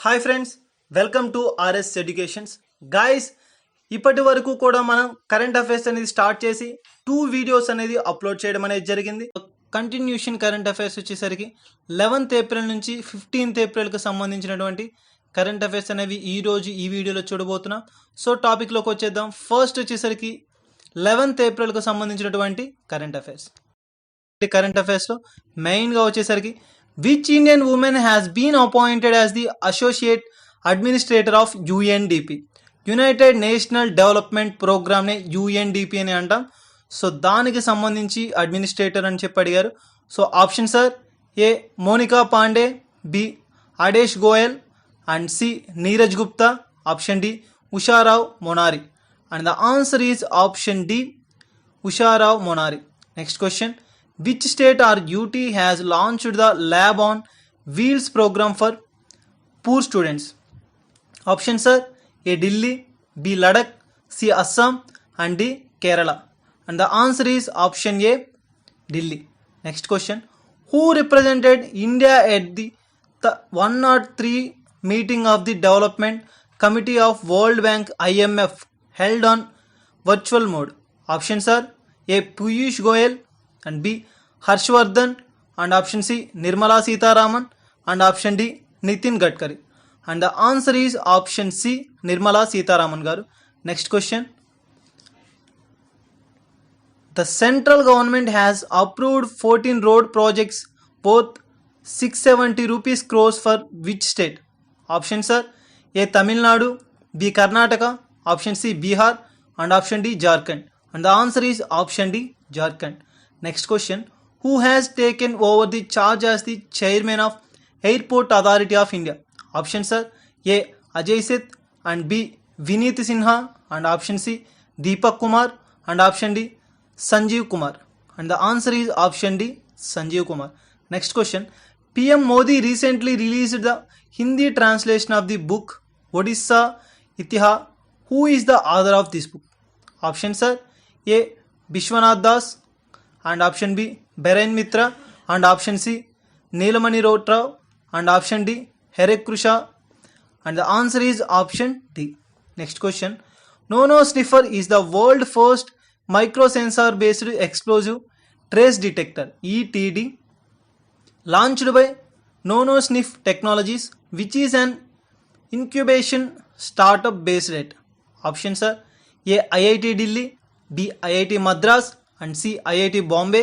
Hi friends, welcome to RS educations. Guys, ఇప్పటి వరకు కూడా మనం కరెంట్ అఫైర్స్ అనేది స్టార్ట్ చేసి 2 వీడియోస్ అనేది అప్లోడ్ చేయడం అనేది జరిగింది. కంటిన్యూషన్ కరెంట్ అఫైర్స్ వచ్చేసరికి 11th ఏప్రిల్ నుంచి 15th ఏప్రిల్కి సంబంధించినటువంటి కరెంట్ అఫైర్స్ అనేవి ఈరోజు ఈ వీడియోలో చూడబోతున్నాం. సో టాపిక్లోకి వచ్చేద్దాం. ఫస్ట్ వచ్చేసరికి 11th ఏప్రిల్కి సంబంధించినటువంటి కరెంట్ అఫైర్స్లో మెయిన్గా వచ్చేసరికి which Indian women has been appointed as the associate administrator of UNDP, united nations development ప్రోగ్రామ్ని యుఎన్డిపి అని అంటాం. సో దానికి సంబంధించి అడ్మినిస్ట్రేటర్ అని చెప్పి అడిగారు. So option are A Monika Pandey, B అడేష్ Goyal, and C Neeraj Gupta, option D ఉషారావ్ మొనారి. And the answer is option D ఉషారావ్ మొనారి. Next question, which state or UT has launched the Lab on Wheels program for poor students? Options are A. Delhi, B. Ladakh, C. Assam, and D. Kerala. And the answer is option A. Delhi. Next question, who represented India at the 103 meeting of the Development Committee of World Bank IMF held on virtual mode? Options are A. Piyush Goyal, and B. Harshvardhan, and option C. Nirmala Sitharaman, and option D. Nitin Gadkari. And the answer is option C. Nirmala Sitharaman garu. Next question, the central government has approved 14 road projects worth 670 rupees crores for which state? Options are A. Tamil Nadu, B. Karnataka, option C. Bihar, and option D. Jharkhand. And the answer is option D. Jharkhand. Next question, who has taken over the charge as the chairman of Airport Authority of India? Options are A. Ajay Seth, and B. Vineet Sinha, and option C. Deepak Kumar, and option D. Sanjeev Kumar. And the answer is option D. Sanjeev Kumar. Next question, PM Modi recently released the Hindi translation of the book Odisha Itiha. Who is the author of this book? Options are A. Bishwanath Das, and option B. Beren Mitra, and option C. Neelamani Rotrao, and option D. Herek Krusha. And the answer is option D. Next question, Nono Sniffer is the world first microsensor based explosive trace detector ETD launched by Nono Sniff Technologies, which is an incubation startup based at. Options are A. IIT Delhi, B. IIT Madras, and C. IIT Bombay,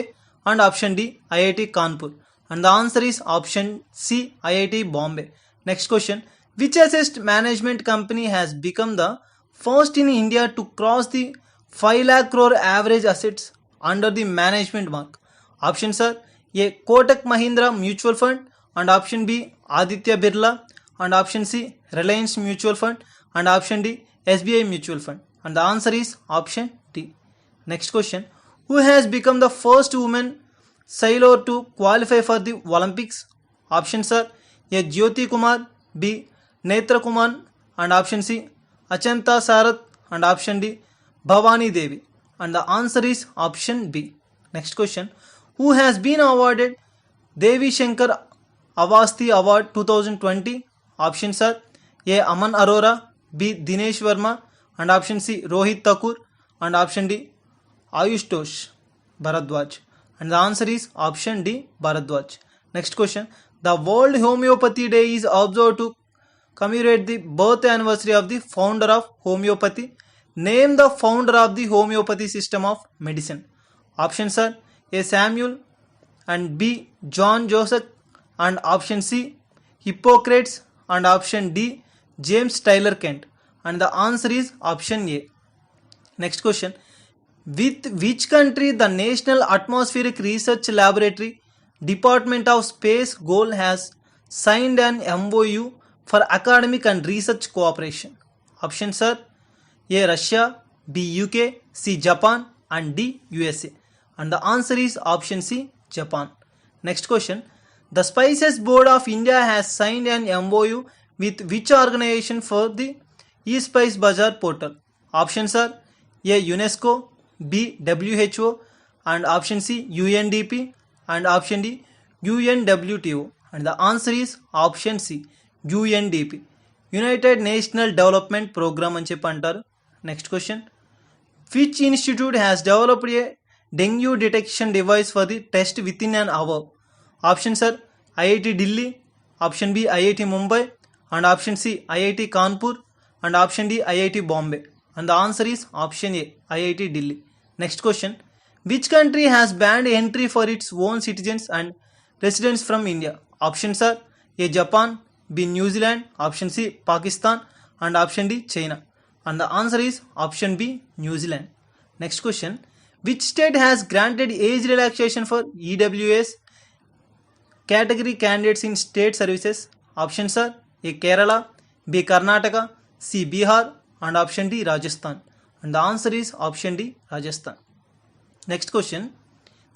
and option D. IIT Kanpur. And the answer is option C. IIT Bombay. Next question, which asset management company has become the first in India to cross the 5 lakh crore average assets under the management mark? Options are A. Kotak Mahindra Mutual Fund, and option B. Aditya Birla, and option C. Reliance Mutual Fund, and option D. SBI Mutual Fund. And the answer is option D. Next question, who has become the first woman sailor to qualify for the Olympics? Options are A. Jyoti Kumar, B. Netra Kumar, and option C. Achanta Sarath, and option D. Bhavani Devi. And the answer is option B. Next question, who has been awarded Devi Shankar Avasti Award 2020? Options are A. Aman Arora, B. Dinesh Verma, and option C. Rohit Thakur, and option D. Ayushtosh Bharadwaj. And the answer is option D. Bharadwaj. Next question, the World Homeopathy Day is observed to commemorate the birth anniversary of the founder of homeopathy. Name the founder of the homeopathy system of medicine. Options are A. Samuel, and B. John Joseph, and option C. Hippocrates, and option D. James Tyler Kent. And the answer is option A. Next question, with which country the National Atmospheric Research Laboratory Department of Space Goal has signed an MOU for academic and research cooperation? Options are A. Russia, B. UK, C. Japan, and D. USA. And the answer is option C. Japan. Next question, the Spices Board of India has signed an MOU with which organization for the eSpice Bazaar portal? Options are A. UNESCO, B. WHO, and option C. UNDP, and option D. UNWTO. And the answer is option C. UNDP, united nations development program అని చెప్పి అంటారు. Next question, which institute has developed a dengue detection device for the test within an hour? Options are IIT Delhi, option B IIT Mumbai, and option C IIT Kanpur, and option D IIT Bombay. And the answer is option A IIT Delhi. Next question, which country has banned entry for its own citizens and residents from India? Option are A Japan, B New Zealand, option C Pakistan, and option D China. And the answer is option B, New Zealand. Next question, which state has granted age relaxation for EWS category candidates in state services? Options are A, Kerala, B, Karnataka, C, Bihar, and option D, Rajasthan. And the answer is option D, Rajasthan. Next question,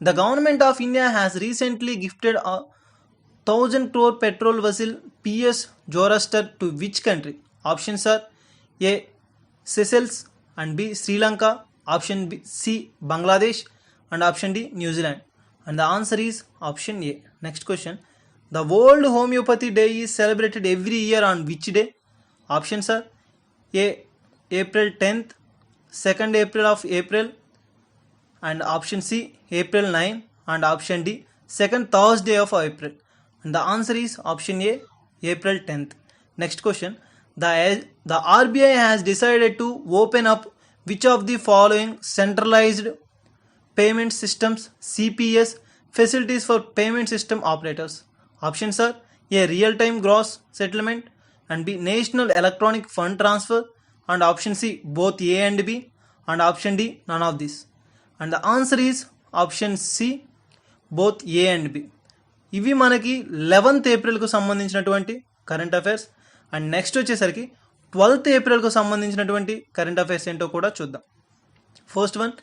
the government of India has recently gifted a 1000 crore petrol vessel PS Zoroaster to which country? Options are A, Seychelles, and B, Sri Lanka, option B, C, Bangladesh, and option D, New Zealand. And the answer is option A. Next question, the World Homeopathy Day is celebrated every year on which day? Options are A, April 10th, 2nd April of April, and option C, April 9, and option D, 2nd Thursday of April. And the answer is option A, April 10th. Next question, the RBI has decided to open up which of the following centralized payment systems CPS facilities for payment system operators? Options are A, real time gross settlement, and B, national electronic fund transfer, and option C, both A and B, and option D, none of this. And the answer is option C, both A and B. ఇవి మనకి 11th ఏప్రిల్కు సంబంధించినటువంటి current affairs. And next వచ్చేసరికి 12th ఏప్రిల్కు సంబంధించినటువంటి current affairs ఏంటో కూడా చూద్దాం. First one,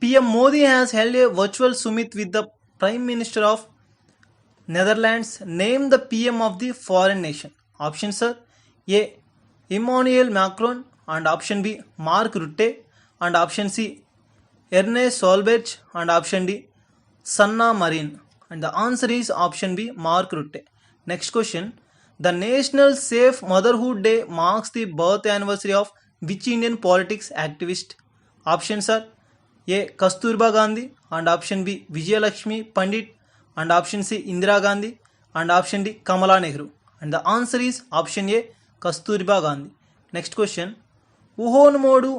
PM Modi has held a virtual summit with the prime minister of Netherlands. Name the PM of the foreign nation. Options are A, Emmanuel Macron, and option B, Mark Rutte, and option C, Erna Solberg, and option D, Sanna Marin. And the answer is option B, Mark Rutte. Next question, the National Safe Motherhood Day marks the birth anniversary of which Indian politics activist? Options are A, Kasturba Gandhi, and option B, Vijayalakshmi Pandit, and option C, Indira Gandhi, and option D, Kamala Nehru. And the answer is option A, Kasturba Gandhi. Next question, Uhonumodu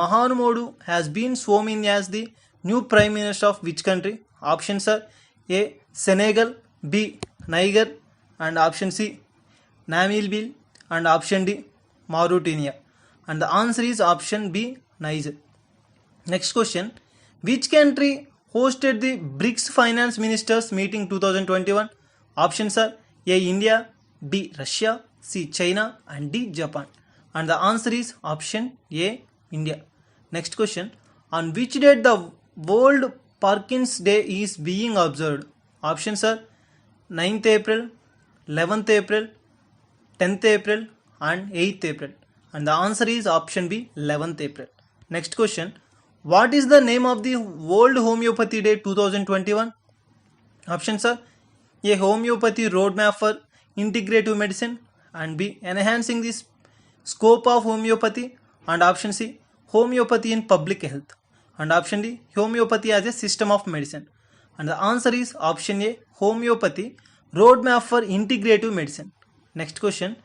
Mahanumodu has been sworn in as the new Prime Minister of which country? Options are A, Senegal, B, Niger, and option C, Namibia, and option D, Mauritania. And the answer is option B, Niger. Next question, which country hosted the BRICS Finance Ministers meeting 2021? Options are A, India, B, Russia, C, China, and D, Japan. And the answer is option A, India. Next question, on which date the World Parkinson's Day is being observed? Options are 9th April, 11th April, 10th April, and 8th April. And the answer is option B, 11th April. Next question, what is the name of the World Homeopathy Day 2021? Options are A, Homeopathy Roadmap for Integrative Medicine, and B, Enhancing the Scope of Homeopathy, and option C, Homeopathy in Public Health, and option D, Homeopathy as a System of Medicine. And the answer is option A, Homeopathy Roadmap for Integrative Medicine. Next question,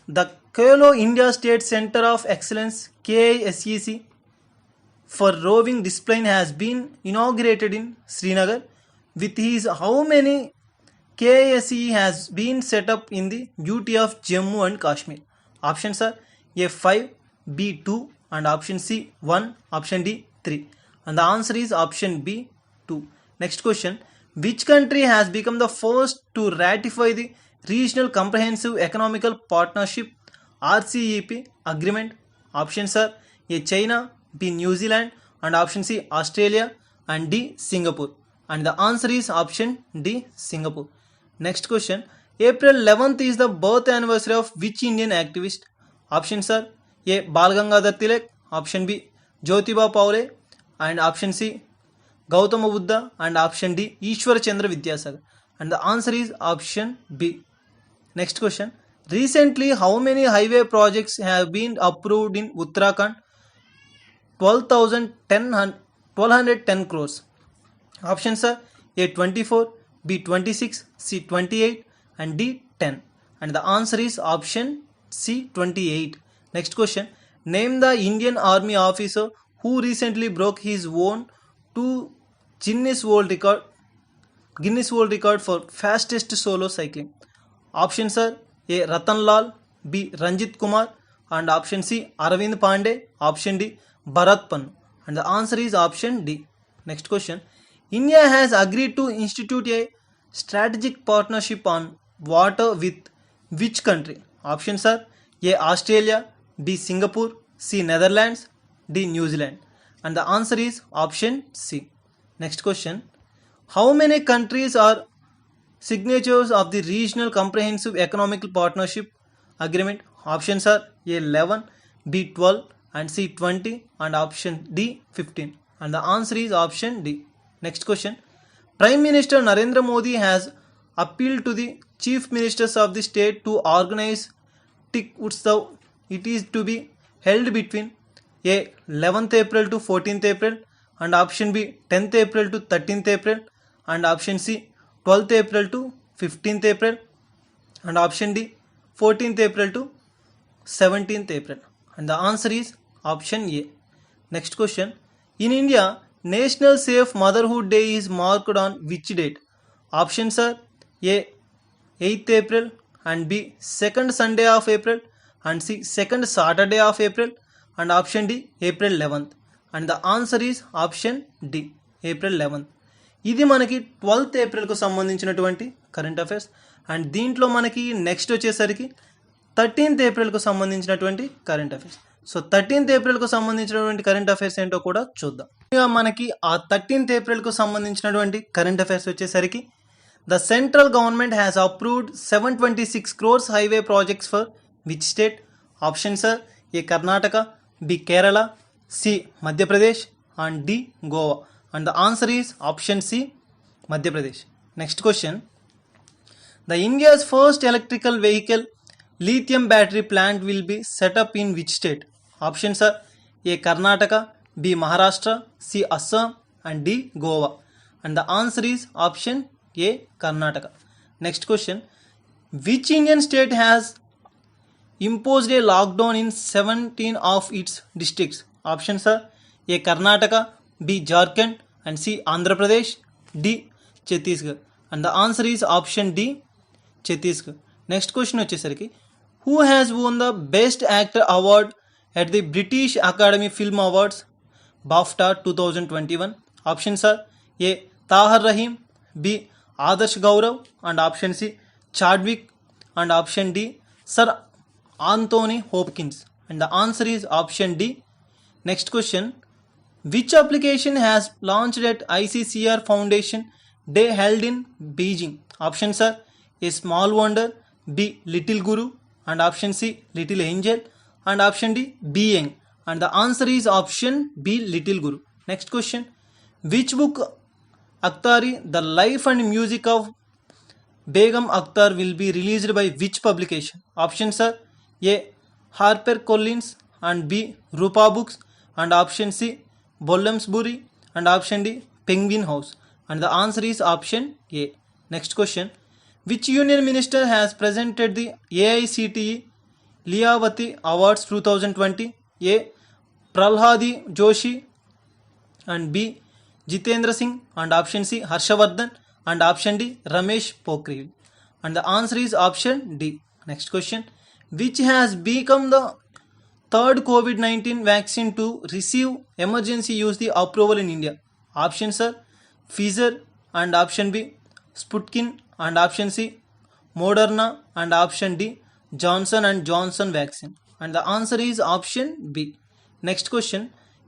the Khelo India State Center of Excellence KISEC for Roving Discipline has been inaugurated in Srinagar. With his how many KISE has been set up in the UT of Jammu and Kashmir? Options are A, 5, B, 2, and option C, 1, option D, 3. And the answer is option B, 2. Next question, which country has become the first to ratify the Regional Comprehensive Economical Partnership RCEP agreement? Options are A, China, B, New Zealand, and option C, Australia, and D, Singapore. And the answer is option D, Singapore. Next question, April 11th is the birth anniversary of which Indian activist? Options are A, Bal Gangadhar Tilak, option B, Jyotiba Phule, and option C, Gautama Buddha, and option D, Ishwar Chandra Vidyasagar. And the answer is option B. Next question. Recently, how many highway projects have been approved in Uttarakhand? 1210 crores. Options are A 24, B 26, C 28 and D 10. And the answer is option C 28. Next question. Name the Indian Army officer who recently broke his own to Guinness World Record for fastest solo cycling. Options are A Ratan Lal, B Ranjit Kumar and option C Arvind Pandey, option D Bharat Pannu. And the answer is option D. Next question. India has agreed to institute a strategic partnership on water with which country? Options are A Australia, B Singapore, C Netherlands, D New Zealand. And the answer is option C. Next question. How many countries are signatures of the Regional Comprehensive Economic Partnership Agreement? Options are A 11, B 12 and C 20 and option D 15. And the answer is option D. Next question. Prime Minister Narendra Modi has appealed to the Chief Ministers of the state to organize Tik Utsav. It is to be held between A 11th April to 14th April and option B 10th April to 13th April and option C 12th April to 15th April and option D 14th April to 17th April. And the answer is option A. Next question. In India, National Safe Motherhood Day is marked on which date? Options are A 8th April and B 2nd Sunday of April and C 2nd Saturday of April and option D April 11th. And the answer is option D April 11th. ఇది మనకి 12th ఏప్రిల్కు సంబంధించినటువంటి current affairs. And దీంట్లో మనకి next వచ్చేసరికి 13th ఏప్రిల్కు సంబంధించినటువంటి current affairs. So 13th ఏప్రిల్కు సంబంధించినటువంటి current affairs ఏంటో కూడా చూద్దాం. ఇక మనకి ఆ 13th ఏప్రిల్కు సంబంధించినటువంటి కరెంట్ అఫైర్స్ వచ్చేసరికి the central government has approved 726 crores highway projects for which state? Options are A Karnataka, B Kerala, C Madhya Pradesh and D Goa. And the answer is option C Madhya Pradesh. Next question. The India's first electrical vehicle lithium battery plant will be set up in which state? Options are A Karnataka, B Maharashtra, C Assam and D Goa. And the answer is option A Karnataka. Next question. Which Indian state has imposed a lockdown in 17 of its districts? Options are A Karnataka, B Jharkhand and C Andhra Pradesh, D Chhattisgarh. And the answer is option D Chhattisgarh. Next question వచ్చేసరికి who has won the best actor award at the British Academy Film Awards BAFTA 2021? Options are A Tahar Rahim, B Adarsh Gaurav and option C Chadwick and option D Sir Anthony Hopkins. And the answer is option D. Next question. Which application has launched at ICCR Foundation Day held in Beijing? Options are A Small Wonder, B Little Guru and option C Little Angel and option D Being. And the answer is option B Little Guru. Next question. Which book Akhtari, The Life and Music of Begum Akhtar will be released by which publication? Options are A Harper Collins and B Rupa Books and option C Bollamsbury and option D Penguin House. And the answer is option A. Next question. Which union minister has presented the AICTE Liyavati Awards 2020? A Pralhadi Joshi and B Jitendra Singh and option C Harshavardhan and option D Ramesh Pokhriyal. And the answer is option D. Next question. Which has become the third COVID-19 vaccine to receive emergency use the approval in India? Options are Pfizer and option B Sputnik and option C Moderna and option D Johnson and Johnson vaccine. And the answer is option B. Next question.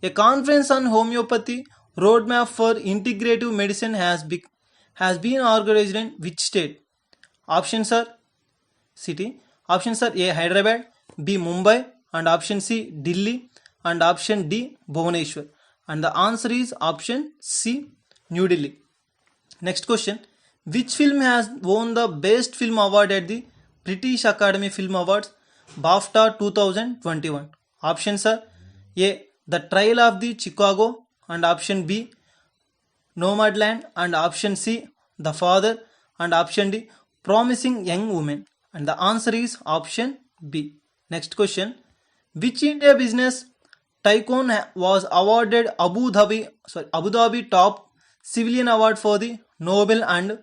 A conference on homeopathy roadmap for integrative medicine has been organized in which state? Options are city. Options are A Hyderabad, B Mumbai and option C Delhi and option D Bhubaneswar. And the answer is option C New Delhi. Next question. Which film has won the best film award at the British Academy Film Awards, BAFTA 2021. Options are A. The Trial of the Chicago, and option B. Nomadland, and option C. The Father, and option D. Promising Young Woman. And the answer is option B. Next question. Which India business tycoon was awarded Abu Dhabi Top Civilian Award for the noble and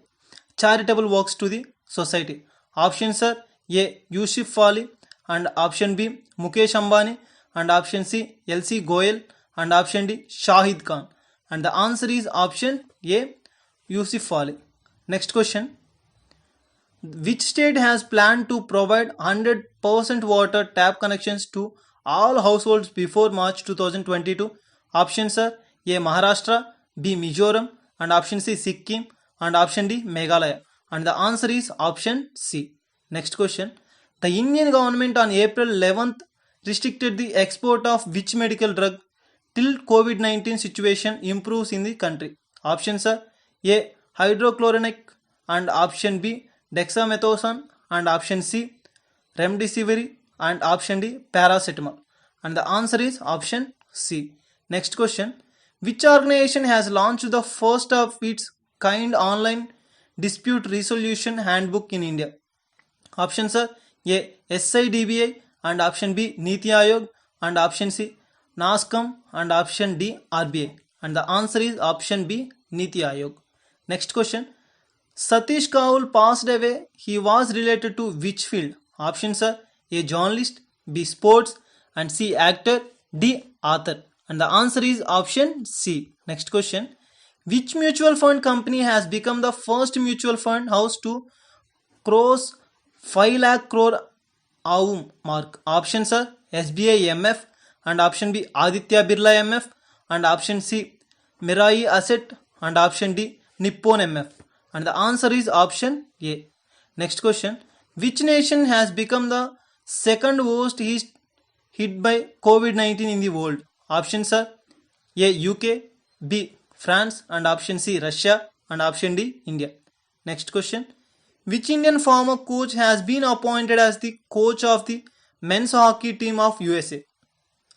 charitable works to the society? Options are A. Yusuf Fali, and option B. Mukesh Ambani, and option C. L.C. Goyal, and option D. Shahid Khan. And the answer is option A. Yusuf Fali. Next question. Which state has planned to provide 100% water tap connections to all households before March 2022? Options are A. Maharashtra, B. Mizoram, and option C. Sikkim, and option D. Meghalaya. And the answer is option C. Next question. The Indian government on April 11th restricted the export of which medical drug till COVID-19 situation improves in the country? Options are A. Hydrochloronic, and option B. Dexamethasone, and option C. Remdesivir, and option D. Paracetamol. And the answer is option C. Next question. Which organization has launched the first of its kind online dispute resolution handbook in India? Options are A. SIDBI, and option B. Niti Aayog, and option C. NASCOM, and option D. RBI. And the answer is option B. Niti Aayog. Next question. Satish Kaul passed away. He was related to which field? Options are A. Journalist, B. Sports, and C. Actor, D. Author. And the answer is option C. Next question. Which mutual fund company has become the first mutual fund house to cross 5 lakh crore AUM mark? Options are SBI MF, and option B. Aditya Birla MF, and option C. Mirae Asset, and option D. Nippon MF. And the answer is option A. Next question. Which nation has become the second worst hit by COVID-19 in the world? Options are A. UK, B. France, and option C. Russia, and option D. India. Next question. Which Indian former coach has been appointed as the coach of the men's hockey team of USA?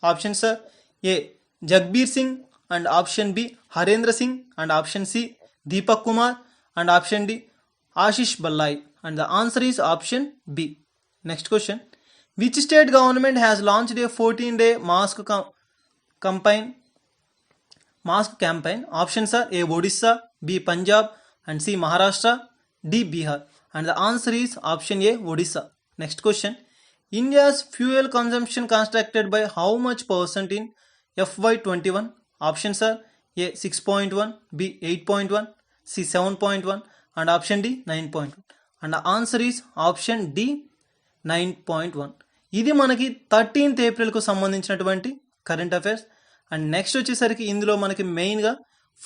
Options are A. Jagbir Singh, and option B. Harendra Singh, and option C. Deepak Kumar, and option D. Ashish Ballai. And the answer is option B. Next question. Which state government has launched a 14-day mask campaign? Options are A. Odisha, B. Punjab, and C. Maharashtra, D. Bihar. And the answer is option A. Odisha. Next question. India's fuel consumption contracted by how much percent in FY21? Options are A. 6.1, B. 8.1, C. 7.1, and option D. 9.1. And the answer is option D. 9.1. ఇది మనకి 13th ఏప్రిల్కు సంబంధించినటువంటి current affairs. And next వచ్చేసరికి ఇందులో మనకి మెయిన్గా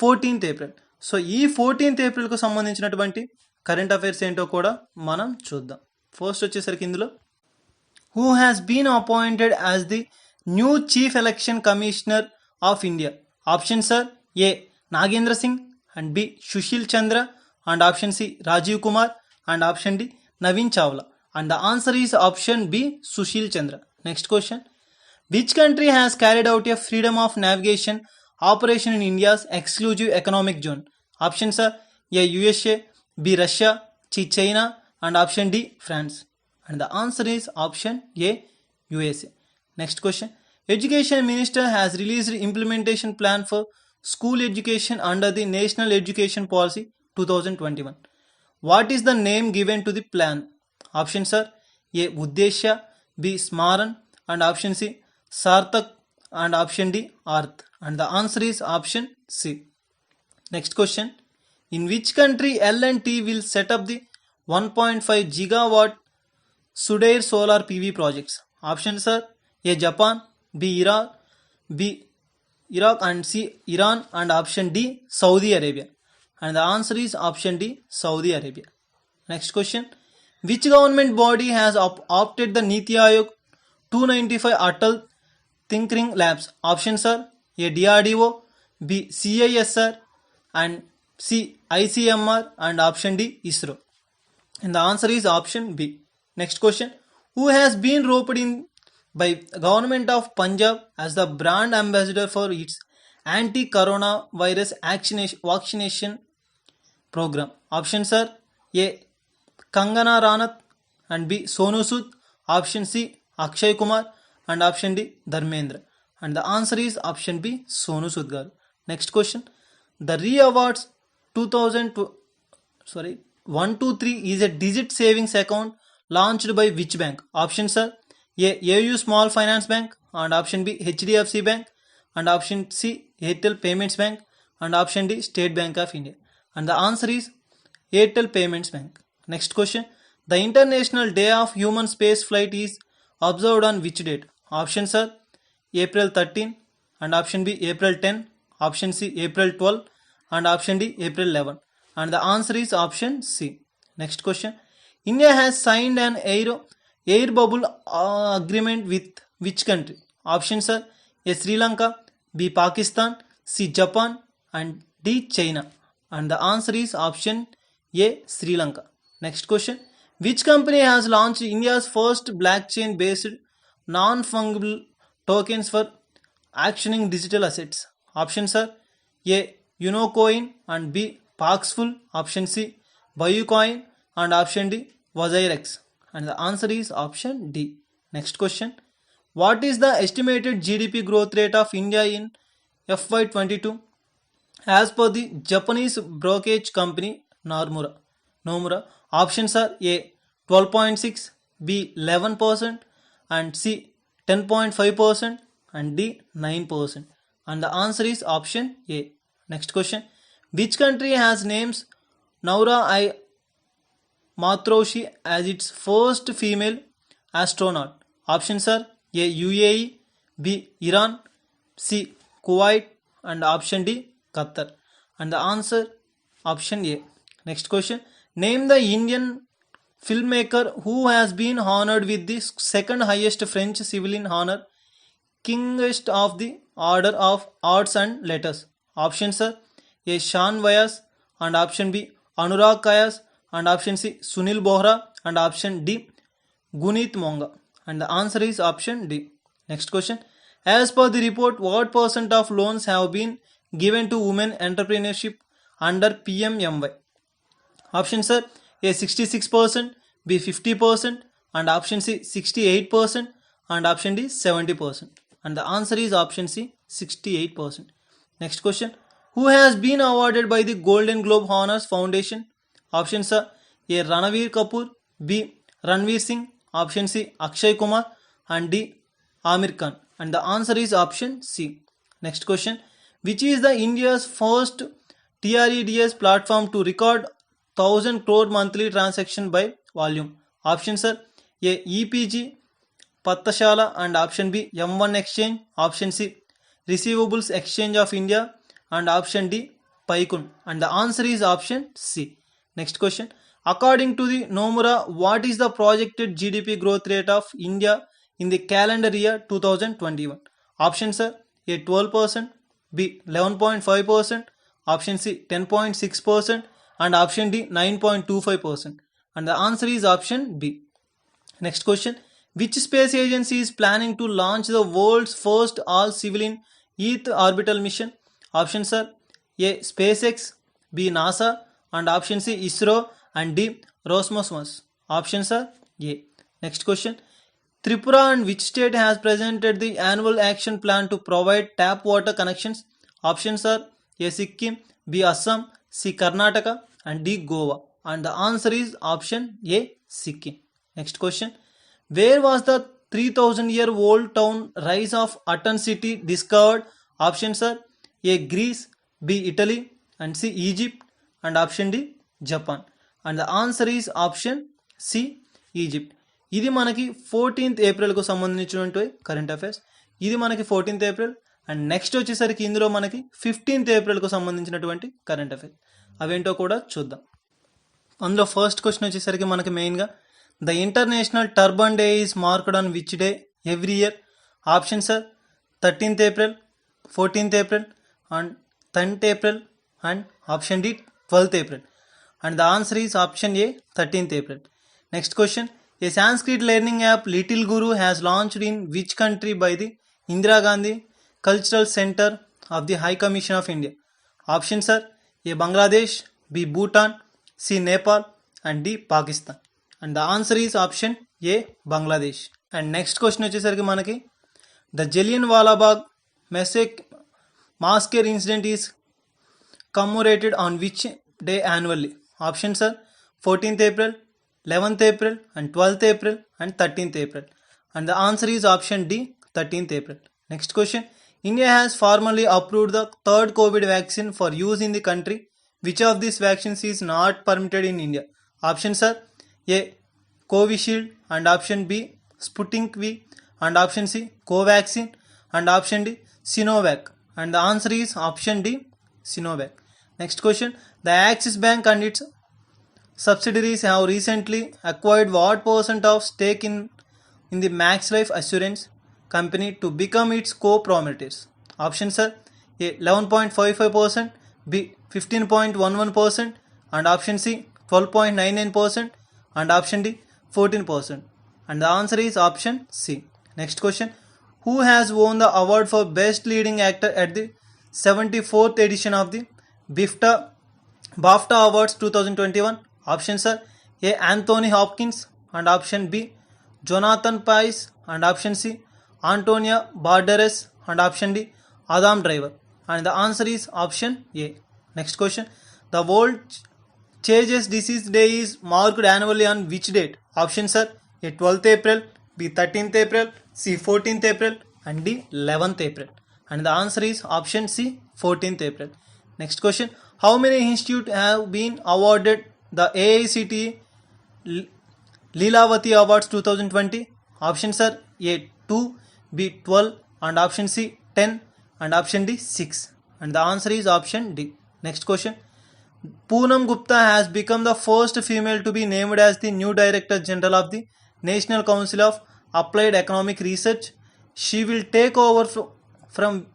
14th April. So ఈ 14th ఏప్రిల్కు సంబంధించినటువంటి current affairs ఏంటో కూడా మనం చూద్దాం. ఫస్ట్ వచ్చేసరికి ఇందులో who has been appointed as the new chief election commissioner of India? Options are A. Nagendra Singh, and B. Sushil Chandra, and option C. Rajiv Kumar, and option D. Naveen Chawla. And the answer is option B. Sushil Chandra. Next question. Which country has carried out a freedom of navigation operation in India's exclusive economic zone? Options are A. USA, B. Russia, C. China, and option D. France. And the answer is option A. USA. Next question. Education Minister has released implementation plan for school education under the National Education Policy 2021. What is the name given to the plan? Options are A. Uddeshya, B. Smaran, and option C. Sarthak, and option D. Arth. And the answer is option C. Next question. In which country L&T will set up the 1.5 gigawatt Sudair solar PV projects? Options are A. Japan, B. Iraq, and C. Iran, and option D. Saudi Arabia. And the answer is option D. Saudi Arabia. Next question. Which government body has opted the Niti Aayog 295 Atal Tinkering Labs? Options are A. DRDO, B. CISR, and C. ICMR, and option D. ISRO. And the answer is option B. Next question. Who has been roped in by government of Punjab as the brand ambassador for its anti-coronavirus vaccination program? Options are A. Kangana Ranaut and B. Sonu Sood. Option C. Akshay Kumar and option D. Dharmendra. And the answer is option B. Sonu Sood garu. Next question. The Re Awards 123 is a digit savings account launched by which bank? Options are A. AU Small Finance Bank and option B. HDFC Bank and option C. Airtel Payments Bank and option D. State Bank of India. And the answer is Airtel Payments Bank. Next question. The International Day of Human Space Flight is observed on which date? Options are April 13 and option B. April 10, option C. April 12 and option D. April 11. And the answer is option C. Next question. India has signed an air bubble agreement with which country? Options are A. Sri Lanka, B. Pakistan, C. Japan and D. China. And the answer is option A. Sri Lanka. Next question. Which company has launched India's first blockchain based non-fungible tokens for actioning digital assets? Options are A. Unocoin and B. Paxful, option C. Biocoin and option D. Wazirex. And the answer is option D. Next question. What is the estimated GDP growth rate of India in FY22 as per the Japanese brokerage company Nomura? Options are A. 12.6, B. 11% and C. 10.5% and D. 9%. And the answer is option A. Next question. Which country has names Naura I. Matroshi as its first female astronaut? Options are A. UAE, B. Iran, C. Kuwait and option D. Qatar. And the answer option A. Next question. Name the Indian filmmaker who has been honored with the second highest French civilian honor, Kingest of the Order of Arts and Letters. Options are A. Shan Vyas and option B. Anurag Kayas and option C. Sunil Bohra and option D. Guneet Monga. And the answer is option D. Next question. As per the report, what percent of loans have been given to women entrepreneurship under PMMY? Options are A. 66%, B. 50% and option C. 68% and option D. 70%. And the answer is option C. 68%. Next question. Who has been awarded by the Golden Globe Honors Foundation? Options are A. Ranveer Kapoor, B. Ranveer Singh, option C. Akshay Kumar and D. Amir Khan. And the answer is option C. Next question. Which is the India's first TREDS platform to record 1000 crore monthly transaction by volume? Options are A. EPG Pattashala and option B. M1 Exchange, option C. Receivables Exchange of India and option D. Paikun. And the answer is option C. Next question. According to the Nomura, what is the projected GDP growth rate of India in the calendar year 2021? Options are A. 12%, B. 11.5%, option C. 10.6% and option D. 9.25%. And the answer is option B. Next question. Which space agency is planning to launch the world's first all-civilian Earth orbital mission? Options are A. SpaceX, B. NASA and option C. ISRO and D. Roscosmos. Options are A. Next question. Tripura and which state has presented the annual action plan to provide tap water connections? Options are A. Sikkim, B. Assam, C. Karnataka and D. Goa. And the answer is option A. Sikkim. Next question. Where was the 3000-year-old town rise of Aten city discovered? Options are A. Greece, B. Italy and C. Egypt and option D. Japan. And the answer is option C. Egypt. ఇది మనకి 14th ఏప్రిల్కు సంబంధించినటువంటి current affairs. ఇది మనకి 14th April and next వచ్చేసరికి ఇందులో మనకి 15th ఏప్రిల్కు సంబంధించినటువంటి current affairs అవేంటో కూడా చూద్దాం. అందులో ఫస్ట్ క్వశ్చన్ వచ్చేసరికి మనకి మెయిన్గా the international turban day is marked on which day every year? Options are 13th April, 14th April and 10th April and option D 12th April. And the answer is option A, 13th April. Next question. A Sanskrit learning app Little Guru has launched in which country by the Indira Gandhi Cultural Center of the High Commission of India? Options are A. Bangladesh, B. Bhutan, C. Nepal and D. Pakistan. And the answer is option A. Bangladesh. And next question వచ్చేసరికి మనకి the Jallianwala Bagh massacre incident is commemorated on which day annually? Options are 14th April, 11th April and 12th April and 13th April. And the answer is option D, 13th April. Next question. India has formally approved the third COVID vaccine for use in the country. Which of these vaccines is not permitted in India? Options are A. Covishield and option B. Sputnik V and option C. Covaxin and option D. Sinovac. And the answer is option D, Sinovac. Next question. The Axis Bank and its subsidiaries have recently acquired what percent of stake in the Max Life Assurance company to become its co-promoters? Options are A. 11.55%, B. 15.11% and option C. 12.99% and option D. 14%. And the answer is option C. Next question. Who has won the award for Best Leading Actor at the 74th edition of the BAFTA Awards 2021? Options are A. Anthony Hopkins and option B. Jonathan Pryce and option C. Antonia Banderas and option D. Adam Driver. And the answer is option A. Next question. The World Chagas Disease Day is marked annually on which date? Options are A. 12th April, B. 13th April, C. 14th April and D. 11th April. And the answer is option C, 14th April. Next question. How many institutes have been awarded the AICTE Leelavati Awards 2020? Options are A. 2, B. 12 and option C. 10 and option D. 6. And the answer is option D. Next question. Poonam Gupta has become the first female to be named as the new Director General of the National Council of Applied Economic Research. She will take over from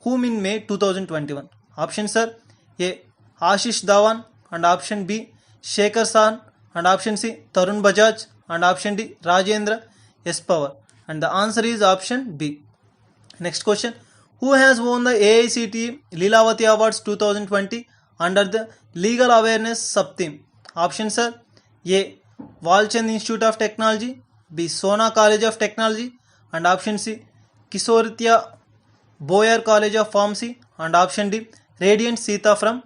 whom in May 2021? Options are A. Ashish Dhawan and option B. Shekhar San and option C. Tarun Bajaj and option D. Rajendra S. Pawar. And the answer is option B. Next question. Who has won the AICTE Leelavati Awards 2020 under the Legal Awareness sub-theme? Options are A. Walchand Institute of Technology, B. Sona College of Technology and option C. Kisoritya Boyer College of Pharmacy and option D. Radiant Sita from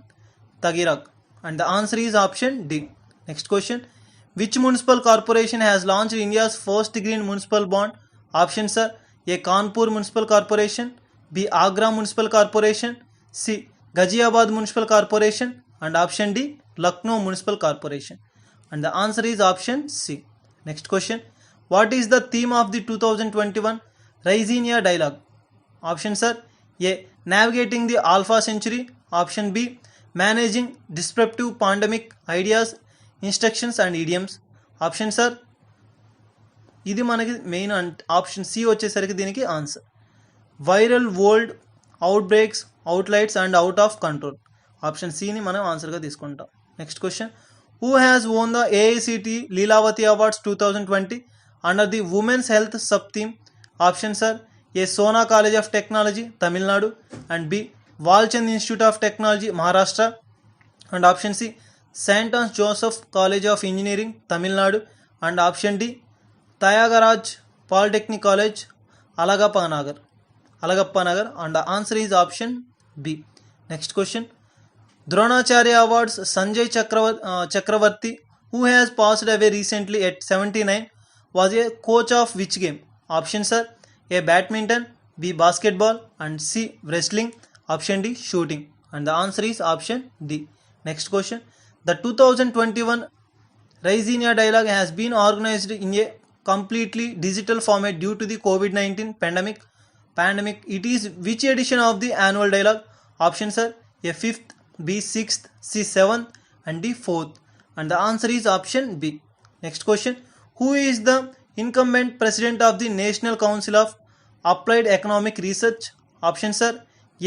Tagirag. And the answer is option D. Next question. Which municipal corporation has launched India's first green municipal bond? Options are A. Kanpur Municipal Corporation, B. Agra Municipal Corporation, C. Ghaziabad Municipal Corporation and option D. Lucknow Municipal Corporation. And the answer is option C. Next question. What is the theme of the 2021 Raisinia Dialogue? Options are A. Navigating the Alpha Century, option B. Managing Disruptive Pandemic Ideas, Instructions and Idioms. Options are ఇది మనకి main option C వచ్చేసరికి దీనికి answer viral world out breaks outlights and out of control. Option సిని మనం ఆన్సర్గా తీసుకుంటాం. Next question. Who has won the AICTE Lilavati awards 2020 under the women's health sub theme? Options are A. Sona college of technology Tamil Nadu and B. Walchand institute of technology Maharashtra and option C. Saint Ann's Joseph college of engineering Tamil Nadu and option D. Tyagaraja Polytechnic College, Alagappanagar, and the answer is option B. Next question. Dronacharya Awards Sanjay Chakravarti, who has passed away recently at 79, was a coach of which game? Options are A. Badminton, B. Basketball and C. Wrestling, option D. Shooting. And the answer is option D. Next question. The 2021 Raisinia Dialogue has been organized in a completely digital format due to the COVID-19 pandemic. It is which edition of the annual dialogue? Options are A. 5th, B. 6th, C. 7th and D. 4th. And the answer is option B. Next question. Who is the incumbent president of the National Council of Applied Economic Research? Options are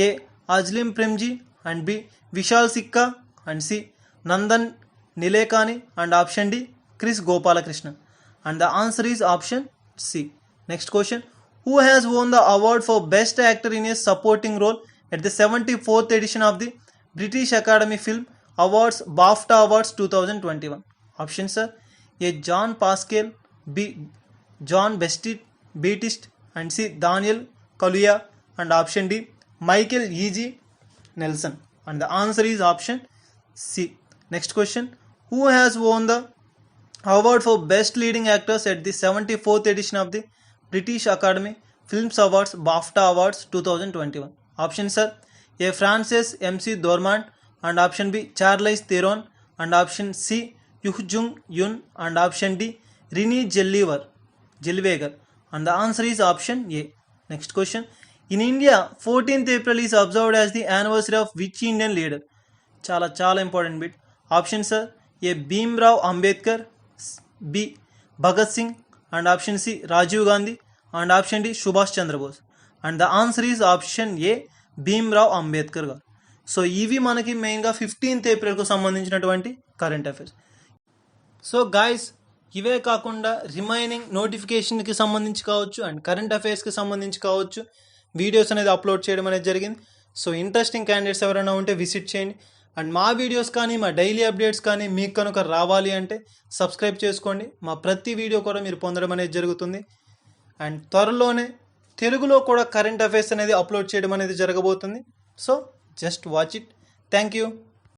A. Ajlim Premji and B. Vishal Sikka and C. Nandan Nilekani and option D. Chris Gopalakrishnan. and the answer is option C. Next question, who has won the award for best actor in a supporting role at the 74th edition of the British Academy Film Awards BAFTA Awards 2021? Options are A. John Pascal, B. John Beatist, and C. Daniel Kaluuya, and option D. Michael E.G. Nelson, and the answer is option C. Next question, who has won the award for best leading actors at the 74th edition of the British Academy Films Awards BAFTA Awards 2021? Options are A. Frances MC Dormant, and option B. Charlize Theron, and option C. Yoo Jung Yoon, and option D. Renee Zellweger, and the answer is option A. Next question, in India 14th April is observed as the anniversary of which Indian leader? చాలా important bit. Options are A Bhimrao Ambedkar, B Bhagat Singh, and option C Rajiv Gandhi, and option D Subhash Chandra Bose, and the answer is option A Bhimrao Ambedkar garu. So ఇవి మనకి మెయిన్గా 15th ఏప్రిల్కు సంబంధించినటువంటి current affairs. So guys, ఇవే కాకుండా remaining నోటిఫికేషన్కి సంబంధించి కావచ్చు అండ్ కరెంట్ అఫైర్స్కి సంబంధించి కావచ్చు వీడియోస్ అనేది అప్లోడ్ చేయడం అనేది జరిగింది. సో ఇంట్రెస్టింగ్ క్యాండిడేట్స్ ఎవరైనా ఉంటే విజిట్ చేయండి. అండ్ మా వీడియోస్ కానీ మా డైలీ అప్డేట్స్ కానీ మీకు కనుక రావాలి అంటే సబ్స్క్రైబ్ చేసుకోండి. మా ప్రతి వీడియో కూడా మీరు పొందడం అనేది జరుగుతుంది. అండ్ త్వరలోనే తెలుగులో కూడా కరెంట్ అఫైర్స్ అనేది అప్లోడ్ చేయడం అనేది జరగబోతుంది. So just watch it. Thank you.